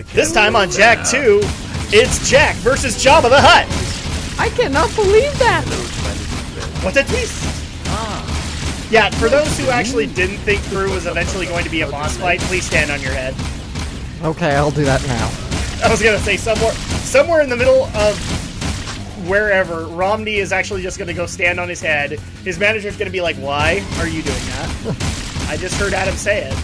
This time on Jak 2, it's Jak versus Jabba the Hutt. I cannot believe that. What a twist! Yeah, for those who actually didn't think Krew was eventually going to be a boss fight, please stand on your head. Okay, I'll do that now. I was gonna say somewhere in the middle of wherever, Romney is actually just gonna go stand on his head. His manager's gonna be like, "Why are you doing that?" I just heard Adam say it.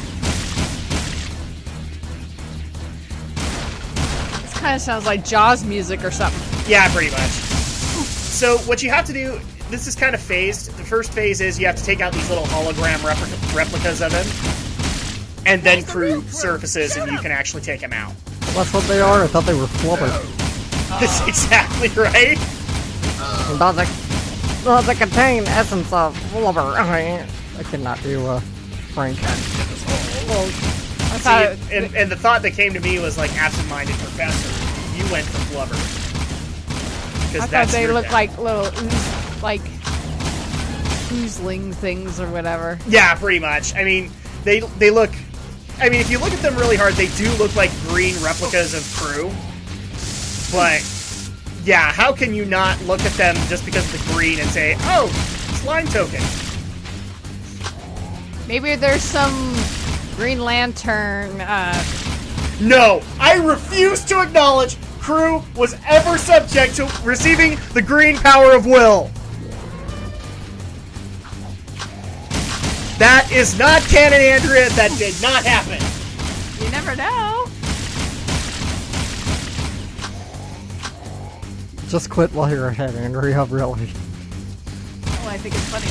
This kind of sounds like Jaws music or something. Yeah, pretty much. So what you have to do, this is kind of phased. The first phase is you have to take out these little hologram replicas of him, and then Krew surfaces and you can actually take him out. That's what they are? I thought they were flubber. That's exactly right. Does it contain essence of flubber? I cannot do Frank. Well, See, and the thought that came to me was like absent-minded professor. You went for flubber. I thought they looked like little oozling things or whatever. Yeah, pretty much. I mean, they look. I mean, if you look at them really hard, they do look like green replicas of Krew. But yeah, how can you not look at them just because of the green and say, "Oh, slime token"? Maybe there's some Green Lantern. No, I refuse to acknowledge Krew was ever subject to receiving the green power of will. That is not canon, Andrea. That did not happen. You never know. Just quit while you're ahead, Andrea, really. Oh, I think it's funny.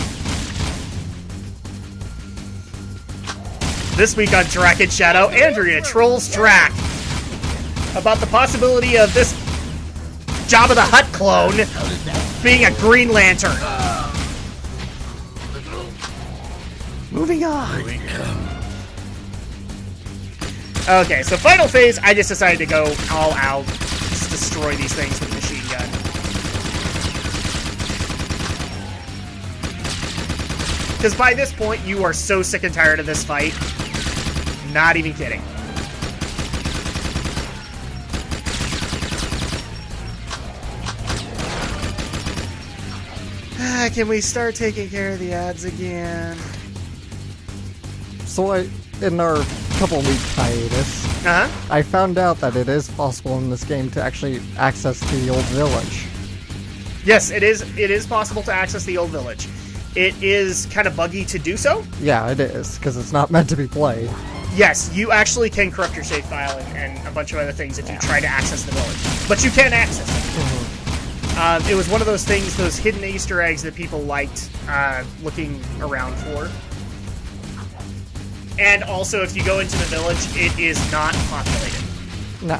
This week on Drak and Shadow, Andrea trolls Drak about the possibility of this Jabba the Hutt clone being a Green Lantern. Moving on. Okay, so final phase, I just decided to go all out, just destroy these things with a machine gun. Because by this point, you are so sick and tired of this fight. Not even kidding. Can we start taking care of the ads again? So in our couple-week hiatus, I found out that it is possible in this game to actually access the old village. Yes, it is. It is possible to access the old village. It is kind of buggy to do so. Yeah, it is, because it's not meant to be played. Yes, you actually can corrupt your save file and a bunch of other things if you try to access the village. But you can access it. It was one of those things, those hidden Easter eggs that people liked looking around for. And also, if you go into the village, it is not populated. No.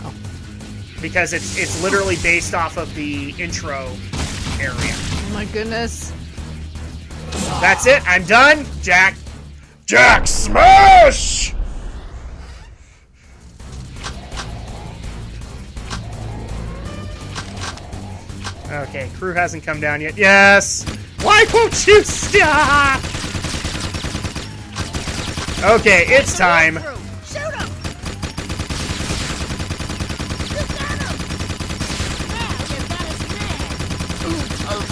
Because it's literally based off of the intro area. Oh my goodness. That's it. I'm done. Jak smash! Okay, Krew hasn't come down yet. Yes! Why won't you stop? Okay, it's time. Shoot him!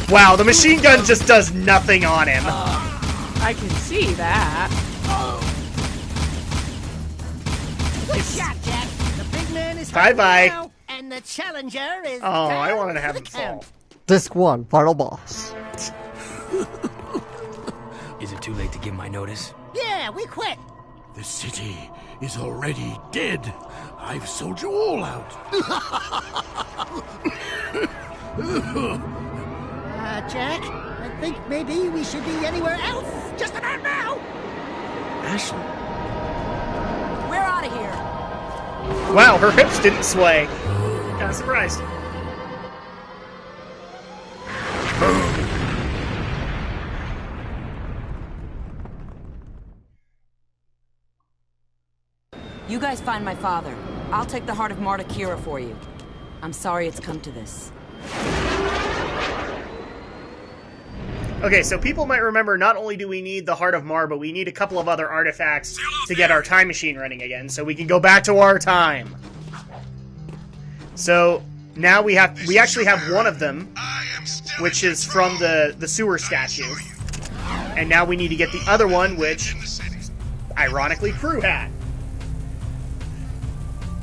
Wow, the machine gun just does nothing on him. I can see that. Good shot, Jak. The big man is Bye-bye. now, and the challenger is. Oh, I down wanted to for have the him fall. count. Disc 1, final boss. Is it too late to give my notice? Yeah, we quit. The city is already dead. I've sold you all out. Jak, I think maybe we should be anywhere else just about now. Ashley. We're out of here. Wow, her hips didn't sway. Kind of surprised. You guys find my father. I'll take the heart of Marta Kira for you. I'm sorry it's come to this. Okay, so people might remember not only do we need the Heart of Mar, but we need a couple of other artifacts to get our time machine running again, so we can go back to our time. So now we actually have one of them, which is from the sewer statue. And now we need to get the other one, which, ironically, Krew had.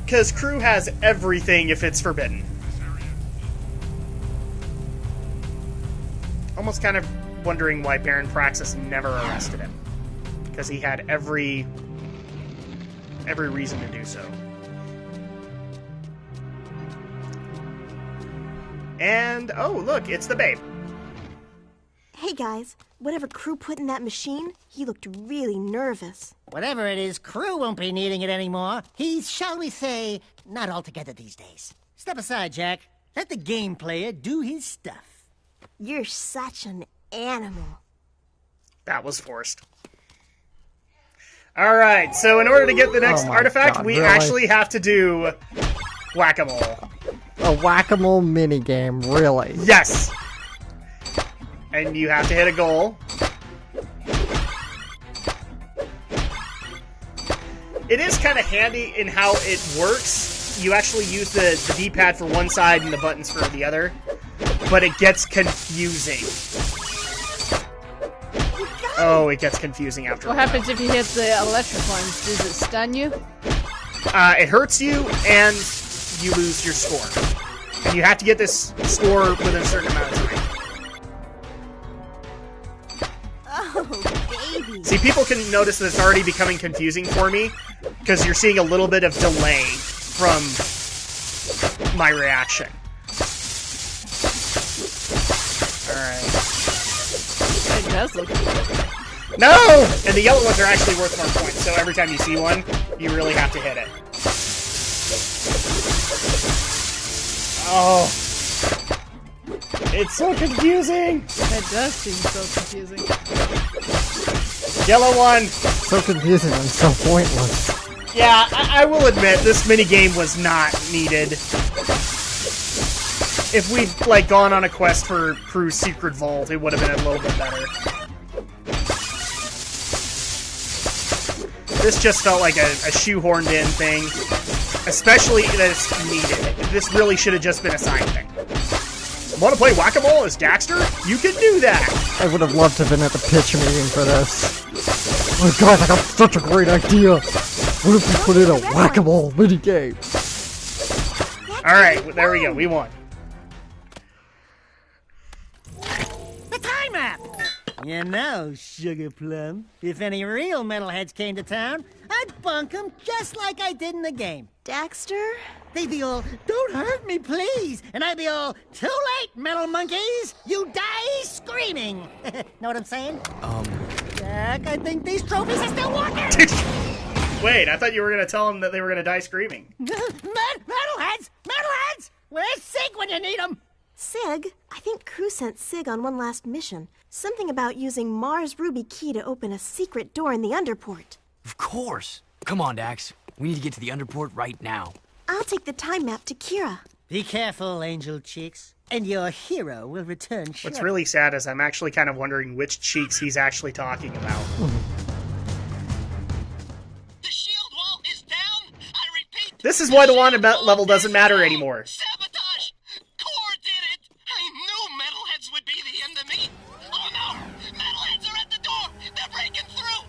Because Krew has everything if it's forbidden. Almost kind of wondering why Baron Praxis never arrested him. Because he had every reason to do so. And, oh, look, it's the babe. Hey, guys. Whatever Krew put in that machine, he looked really nervous. Whatever it is, Krew won't be needing it anymore. He's, shall we say, not altogether these days. Step aside, Jack. Let the game player do his stuff. You're such an animal. That was forced. Alright, so in order to get the next artifact, God, we really? actually have to do whack-a-mole. A whack-a-mole minigame, really? Yes! And you have to hit a goal. It is kind of handy in how it works. You actually use the D-pad for one side and the buttons for the other. But it gets confusing. Oh, it gets confusing after What happens if you hit the electric ones? Does it stun you? It hurts you, and you lose your score. And you have to get this score within a certain amount of time. Oh, baby. See, people can notice that it's already becoming confusing for me, because you're seeing a little bit of delay from my reaction. Alright. It does look good. No! And the yellow ones are actually worth more points, so every time you see one, you really have to hit it. Oh. It's so confusing! It does seem so confusing. Yellow one! So confusing and so pointless. Yeah, I will admit, this minigame was not needed. If we'd, like, gone on a quest for Krew's Secret Vault, it would have been a little bit better. This just felt like a shoehorned in thing. Especially that it's needed. This really should have just been a side thing. Want to play Whack-A-Mole as Daxter? You can do that! I would have loved to have been at the pitch meeting for this. Oh god, I got such a great idea! What if we put in a Whack-A-Mole minigame? Alright, there we go, we won. The time map! You know, Sugar Plum, if any real metalheads came to town, I'd bunk them just like I did in the game. Daxter? They'd be all, don't hurt me, please! And I'd be all, too late, metal monkeys! You die screaming! Know what I'm saying? Jack, I think these trophies are still working! Wait, I thought you were going to tell them that they were going to die screaming. Metalheads! Metalheads! Where's Sig when you need him? Sig? I think Krew sent Sig on one last mission. Something about using Mars Ruby Key to open a secret door in the Underport. Of course. Come on, Dax. We need to get to the Underport right now. I'll take the time map to Kira. Be careful, Angel Cheeks, and your hero will return shortly. What's really sad is I'm actually kind of wondering which cheeks he's actually talking about. The shield wall is down. I repeat. This is why the wanted level doesn't matter anymore. Sabotage. Core did it. I knew metalheads would be the end of me. Oh no! Metalheads are at the door. They're breaking through.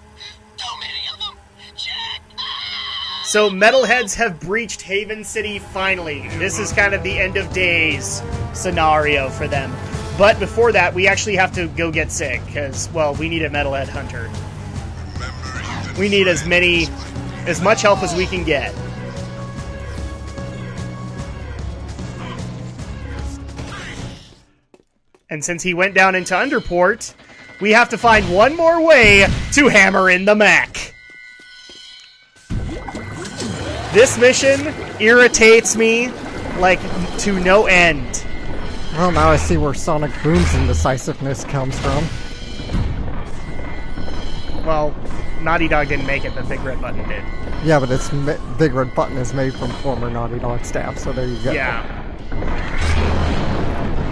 Too many of them. Jack. So metalheads have breached Haven City finally. This is kind of the end of days scenario for them. But before that, we actually have to go get Sig, because, well, we need a metalhead hunter. We need as much help as we can get. And since he went down into Underport, we have to find one more way to hammer in the mech. This mission irritates me, like, to no end. Well, now I see where Sonic Boom's indecisiveness comes from. Well, Naughty Dog didn't make it, but Big Red Button did. Yeah, but its Big Red Button is made from former Naughty Dog staff, so there you go. Yeah.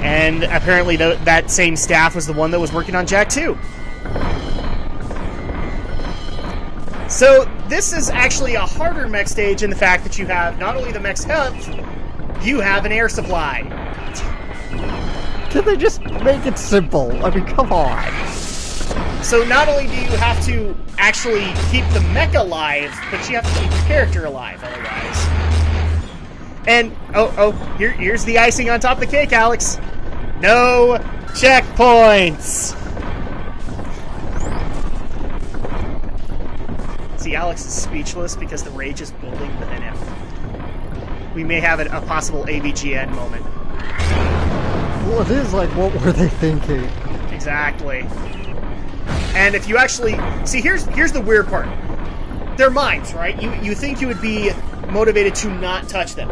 And apparently that same staff was the one that was working on Jak 2. So, this is actually a harder mech stage in the fact that you have not only the mech's health, you have an air supply. Can they just make it simple? I mean, come on. So not only do you have to actually keep the mech alive, but you have to keep your character alive otherwise. And, here's the icing on top of the cake, Alex. No checkpoints! See, Alex is speechless because the rage is building within him. We may have a possible AVGN moment. Well, it is like, what were they thinking? Exactly. And if you actually... See, here's the weird part. They're mines, right? You think you would be motivated to not touch them.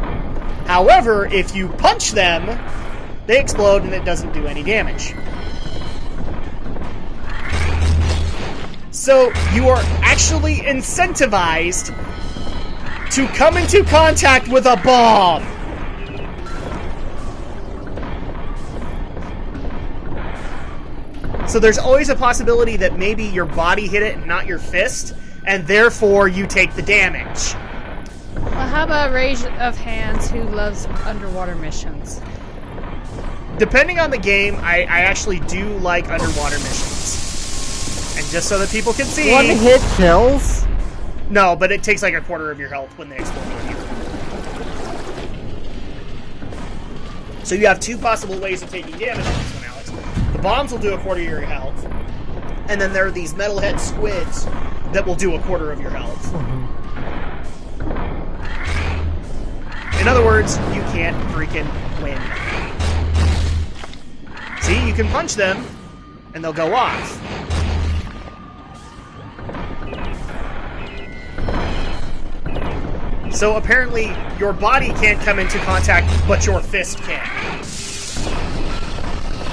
However, if you punch them, they explode and it doesn't do any damage. So you are actually incentivized to come into contact with a bomb. So there's always a possibility that maybe your body hit it and not your fist, and therefore you take the damage. Well, how about Rage of Hands, who loves underwater missions? Depending on the game, I actually do like underwater missions. And just so that people can see... One hit kills? No, but it takes like a quarter of your health when they explode on you. So you have two possible ways of taking damage in this one, Alex. The bombs will do a quarter of your health, and then there are these metalhead squids that will do a quarter of your health. In other words, you can't freaking win. See, you can punch them, and they'll go off. So apparently, your body can't come into contact, but your fist can.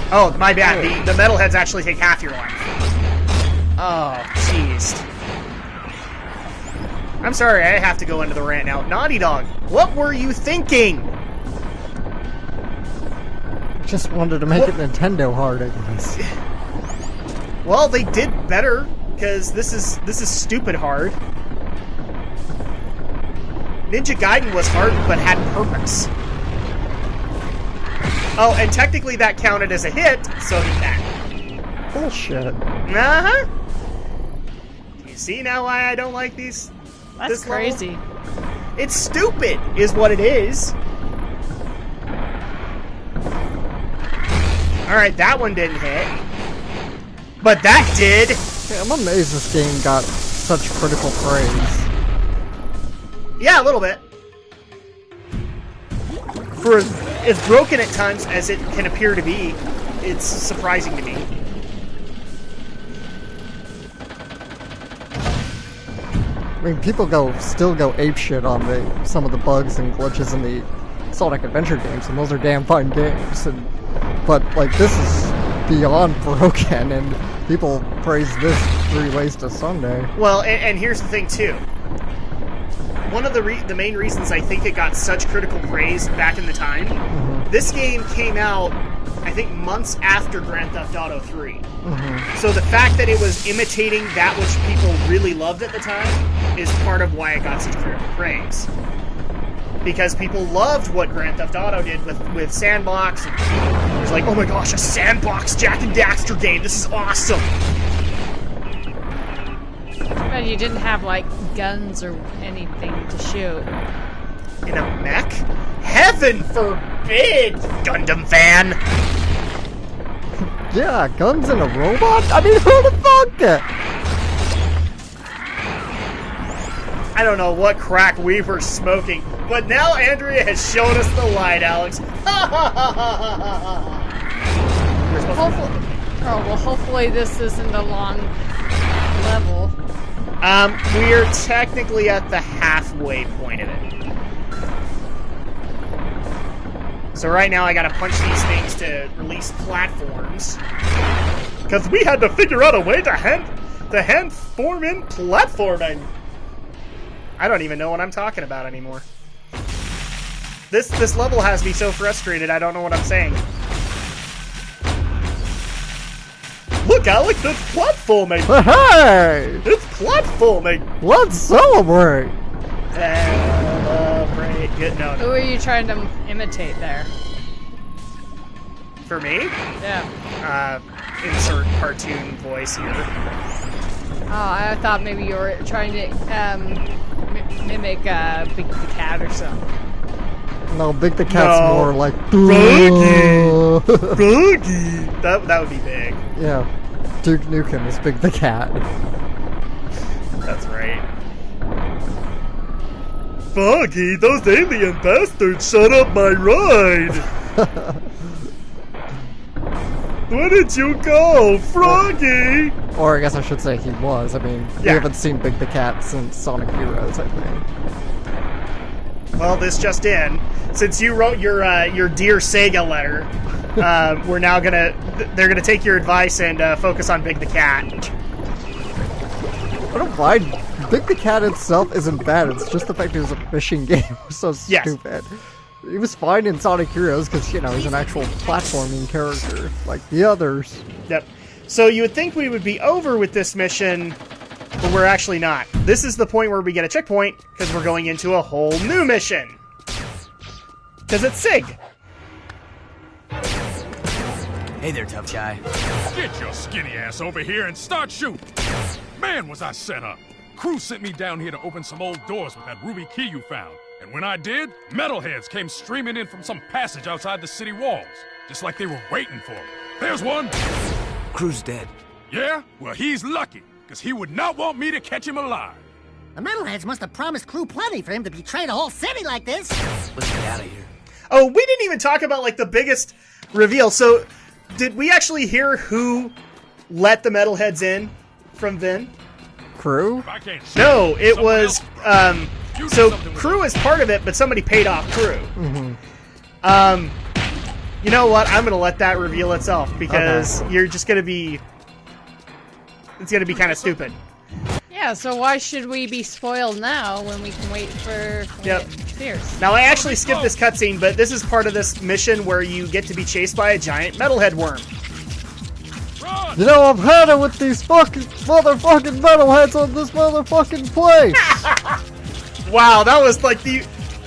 Oh, my bad. The metalheads actually take half your life. Oh, jeez. I'm sorry, I have to go into the rant now. Naughty Dog, what were you thinking? Just wanted to make it Nintendo hard, I guess. Well, they did better, because this is stupid hard. Ninja Gaiden was hard, but had purpose. Oh, and technically that counted as a hit, so did that. Bullshit. Uh-huh. Do you see now why I don't like these? That's crazy. Level? It's stupid, is what it is. Alright, that one didn't hit. But that did! Yeah, I'm amazed this game got such critical praise. Yeah, a little bit. For as broken at times as it can appear to be, it's surprising to me. I mean, people still go apeshit on some of the bugs and glitches in the Sonic Adventure games, and those are damn fine games. But like, this is beyond broken, and people praise this 3 Ways to Sunday. Well, and here's the thing too. One of the main reasons I think it got such critical praise back in the time, this game came out, I think, months after Grand Theft Auto 3. So the fact that it was imitating that which people really loved at the time is part of why it got such critical praise. Because people loved what Grand Theft Auto did with Sandbox. And it was like, oh my gosh, a Sandbox Jak and Daxter game, this is awesome! But you didn't have, like, guns or anything to shoot. In a mech? Heaven forbid, Gundam fan! Yeah, guns and a robot? I mean, who the fuck? I don't know what crack we were smoking, but now Andrea has shown us the light, Alex. Hopefully this isn't a long level. We're technically at the halfway point of it. So right now I gotta punch these things to release platforms. Because we had to figure out a way to hand form in platforming. I don't even know what I'm talking about anymore. This level has me so frustrated I don't know what I'm saying. Look, Alex, it's platforming! Hey! It's platforming! Let's celebrate! Celebrate. Good, no, Who no. are you trying to imitate there? For me? Yeah. Insert cartoon voice here. Oh, I thought maybe you were trying to mimic Big the Cat or something. No, Big the Cat's No. more like Boogie! Boogie! That would be big. Yeah, Duke Nukem is Big the Cat. That's right. Foggy, those alien bastards shut up my ride! Where did you go, Froggy? Or I guess I should say he was. I mean, we Yeah. haven't seen Big the Cat since Sonic Heroes, I think. Well, this just in. Since you wrote your Dear Sega letter, we're now they're gonna take your advice and focus on Big the Cat. I don't mind. Big the Cat itself isn't bad. It's just the fact it was a fishing game. It was so Yes. stupid. He was fine in Sonic Heroes because, you know, he's an actual platforming character like the others. Yep. So you would think we would be over with this mission, but we're actually not. This is the point where we get a checkpoint, because we're going into a whole new mission. Because it's Sig. Hey there, tough guy. Get your skinny ass over here and start shooting. Man, was I set up. Krew sent me down here to open some old doors with that ruby key you found. And when I did, metalheads came streaming in from some passage outside the city walls. Just like they were waiting for me. There's one. Krew's dead. Yeah? Well, he's lucky, because he would not want me to catch him alive. The metalheads must have promised Krew plenty for him to betray the whole city like this. Let's get out of here. Oh, we didn't even talk about, like, the biggest reveal. So, did we actually hear who let the metalheads in from Vin? Krew? If I can't shoot, No, it someone was, else- You do so something with Krew it. is part of it, but somebody paid off Krew. Mm-hmm. You know what? I'm gonna let that reveal itself, because Okay. you're just gonna be... It's gonna be kind of stupid. Yeah, so why should we be spoiled now when we can wait for Yep. Fierce? Now, I actually skipped this cutscene, but this is part of this mission where you get to be chased by a giant metalhead worm. Run! You know, I've had it with these fucking motherfucking metalheads on this motherfucking place! Wow, that was like the...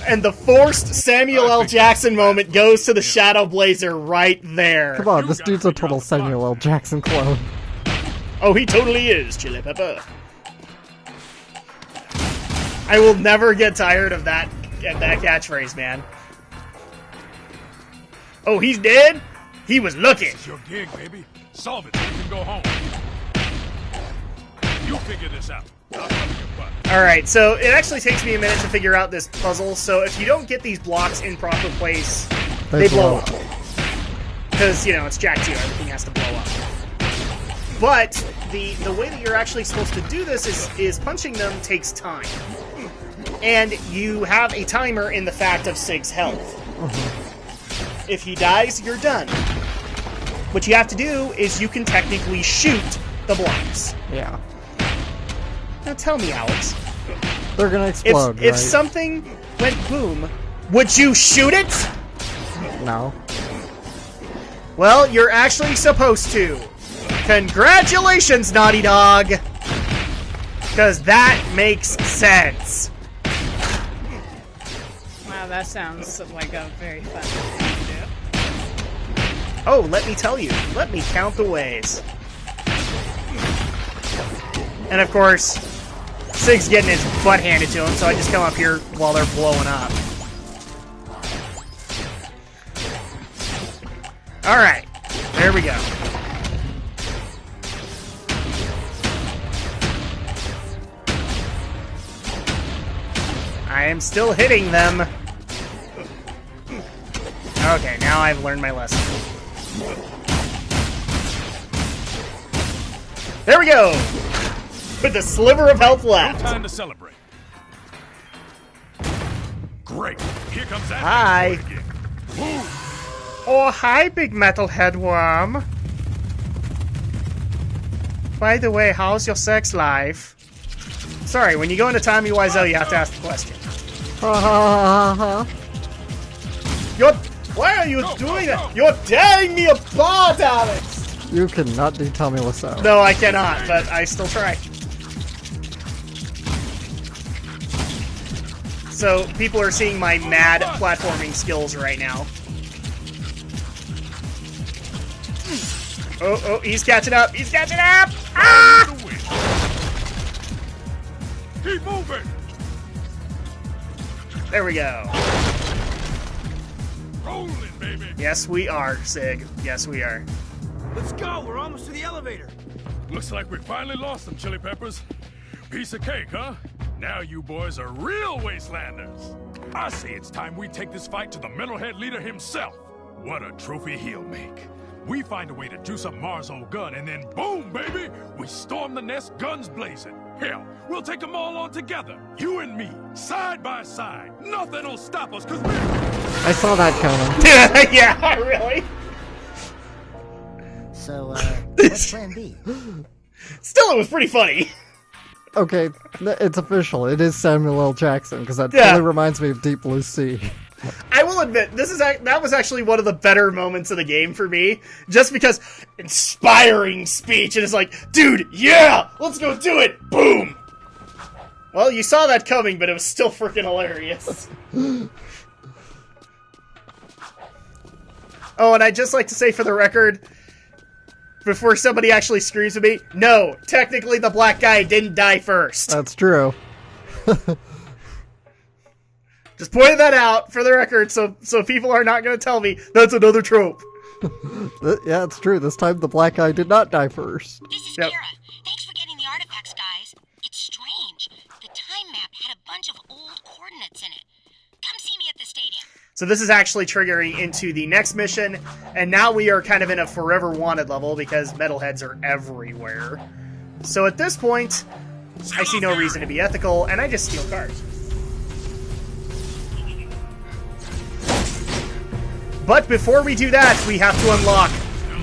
And the forced Samuel L. Jackson moment goes to the Shadow Blazer right there. Come on, this dude's a total Samuel L. Jackson clone. Oh, he totally is, Chili Pepper. I will never get tired of that catchphrase, man. Oh, he's dead? He was looking. It's your gig, baby. Solve it so you can go home. You figure this out. I'll cover your butt. Alright, so it actually takes me a minute to figure out this puzzle, so if you don't get these blocks in proper place, they blow up. Because, you know, it's Jak 2, everything has to blow up. But the way that you're actually supposed to do this is punching them takes time. And you have a timer in the fact of Sig's health. If he dies, you're done. What you have to do is you can technically shoot the blocks. Yeah. Now tell me, Alex. They're gonna explode, If right? something went boom, would you shoot it? No. Well, you're actually supposed to. Congratulations, Naughty Dog! Because that makes sense. Wow, that sounds like a very fun thing to do. Oh, let me tell you. Let me count the ways. And of course, Sig's getting his butt handed to him, so I just come up here while they're blowing up. Alright, there we go. I am still hitting them. Okay, now I've learned my lesson. There we go! With a sliver of health No left. time to celebrate. Great. Here comes that. Hi. again. Move. Oh, hi, big metalhead worm. By the way, how's your sex life? Sorry, when you go into Tommy Wiseau, you have to ask the question. Ha ha ha ha. Why are you Go, doing go, that? go. You're tearing me apart, Alex! You cannot do Tommy Wiseau. No, I cannot, but I still try. So people are seeing my mad platforming skills right now. Oh, he's catching up. He's catching up. Ah! Keep moving. There we go. Rolling, baby. Yes, we are, Sig. Yes, we are. Let's go. We're almost to the elevator. Looks like we finally lost them, Chili Peppers. Piece of cake, huh? Now you boys are real wastelanders. I say it's time we take this fight to the metalhead leader himself. What a trophy he'll make. We find a way to juice up Mars' old gun, and then boom, baby, we storm the nest, guns blazing. Hell, we'll take them all on together. You and me, side by side. Nothing'll stop us, 'cause we... I saw that coming. Yeah, really? So, what's plan B? Still, it was pretty funny. Okay, it's official. It is Samuel L. Jackson, because that Yeah. really reminds me of Deep Blue Sea. I will admit, that was actually one of the better moments of the game for me, just because inspiring speech, and it's like, dude, yeah, let's go do it, boom! Well, you saw that coming, but it was still freaking hilarious. Oh, and I'd just like to say for the record, before somebody actually screams at me, no, technically the black guy didn't die first. That's true. Just pointed that out for the record, so people are not going to tell me that's another trope. Yeah, it's true. This time the black guy did not die first. This is Yep. Kira. Thanks for getting the artifacts, guys. It's strange. The time map had a bunch of old coordinates in it. Come see me at the stadium. So this is actually triggering into the next mission, and now we are kind of in a forever wanted level because metalheads are everywhere. So at this point, I see no reason to be ethical, and I just steal cars. But before we do that, we have to unlock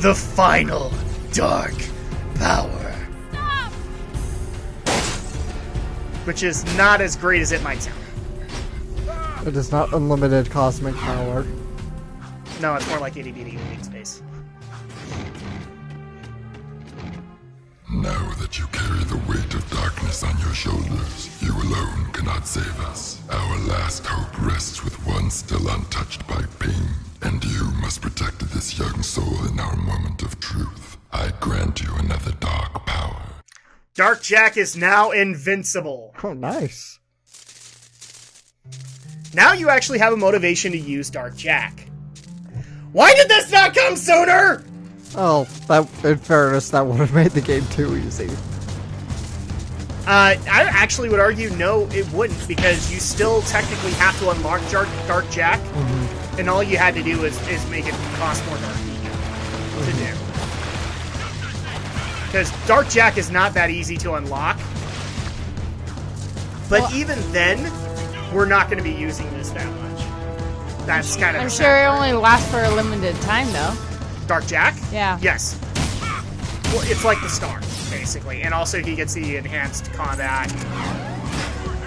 the final dark power. Stop! Which is not as great as it might sound. It is not unlimited cosmic power. No, it's more like itty bitty in space. Now that you carry the weight of darkness on your shoulders, you alone cannot save us. Our last hope rests with one still untouched by pain, and you must protect this young soul in our moment of truth. I grant you another dark power. Dark Jack is now invincible. Oh, nice. Now you actually have a motivation to use Dark Jack. Why did this not come sooner? Oh, in fairness, that would have made the game too easy. I actually would argue no, it wouldn't, because you still technically have to unlock Dark Jack, and all you had to do is make it cost more Dark to do. Because Dark Jack is not that easy to unlock. But even then, we're not going to be using this that much. That's kind of. I'm sure it only lasts for a limited time, though. Dark Jack? Yeah. Yes. Well, it's like the star, basically. And also he gets the enhanced combat,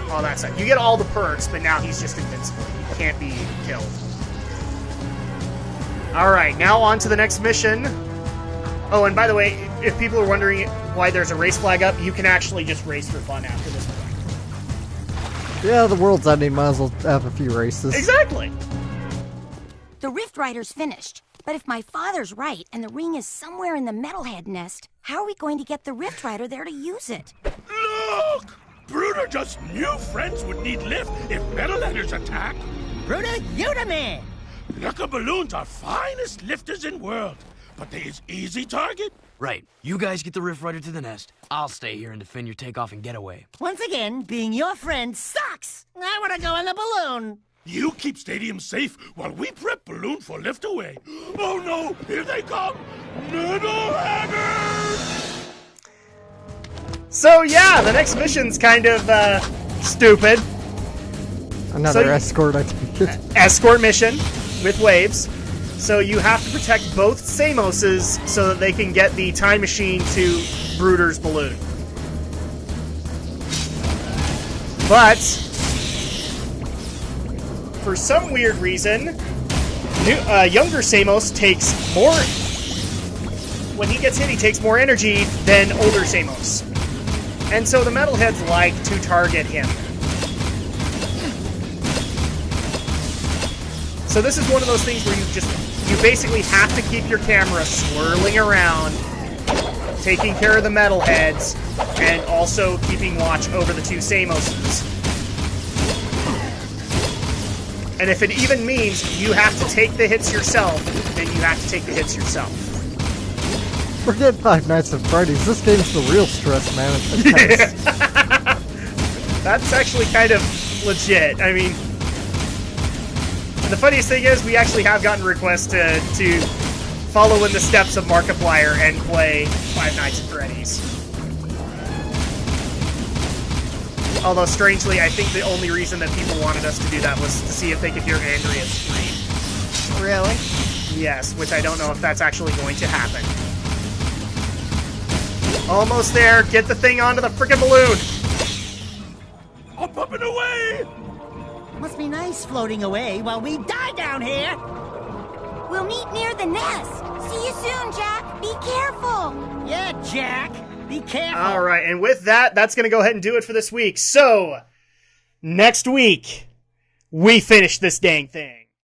all that stuff. You get all the perks, but now he's just invincible. He can't be killed. Alright, now on to the next mission. Oh, and by the way, if people are wondering why there's a race flag up, you can actually just race for fun after this point. Yeah, the world's ending. Might as well have a few races. Exactly. The Rift Rider's finished. But if my father's right, and the ring is somewhere in the metalhead nest, how are we going to get the Rift Rider there to use it? Look! Bruder just knew friends would need lift if metalheaders attack. Bruder, you the man! Lucker balloons are finest lifters in world, but they is easy target. Right. You guys get the Rift Rider to the nest. I'll stay here and defend your takeoff and getaway. Once again, being your friend sucks! I wanna go in the balloon! You keep stadium safe while we prep balloon for lift away. Oh no, here they come! Metalheaders! So yeah, the next mission's kind of, stupid. Another So you- escort, I take it. Escort mission with waves. So you have to protect both Samoses so that they can get the time machine to Bruder's balloon. But for some weird reason, younger Samos takes more. When he gets hit, he takes more energy than older Samos. And so the metalheads like to target him. So this is one of those things where you basically have to keep your camera swirling around, taking care of the metalheads, and also keeping watch over the two Samoses. And if it even means you have to take the hits yourself, then you have to take the hits yourself. Forget Five Nights at Freddy's. This game's the real stress management test. That's actually kind of legit. I mean, the funniest thing is we actually have gotten requests to follow in the steps of Markiplier and play Five Nights at Freddy's. Although, strangely, I think the only reason that people wanted us to do that was to see if they could hear Andrea scream. Really? Yes, which I don't know if that's actually going to happen. Almost there. Get the thing onto the frickin' balloon. I'm pumping away! Must be nice floating away while we die down here. We'll meet near the nest. See you soon, Jack. Be careful. Yeah, Jack. Be careful. All right, and with that, that's going to go ahead and do it for this week. So, next week, we finish this dang thing.